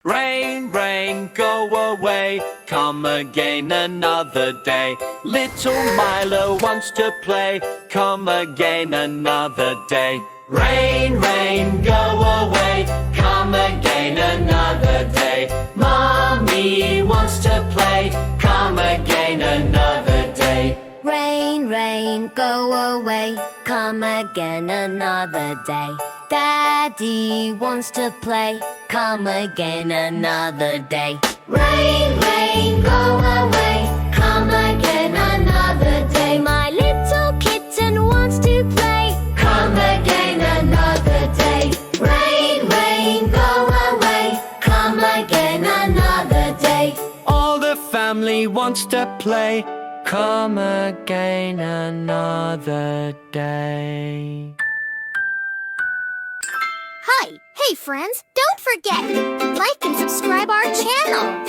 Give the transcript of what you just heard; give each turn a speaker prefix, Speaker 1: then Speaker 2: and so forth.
Speaker 1: Rain, rain, go away, come again another day. Little Milo wants to play, come again another day. Rain, rain, go away, come again another day. Mommy wants to play, come again another day.
Speaker 2: Rain, rain, go away, come again another day. Daddy wants to play, come again another day. Rain, rain, go away, come again another day. My little kitten wants to play, come again another day. Rain, rain, go away, come again another day.
Speaker 1: All the family wants to play, come again another day.
Speaker 3: Hi! Hey friends, don't forget, like and subscribe our channel.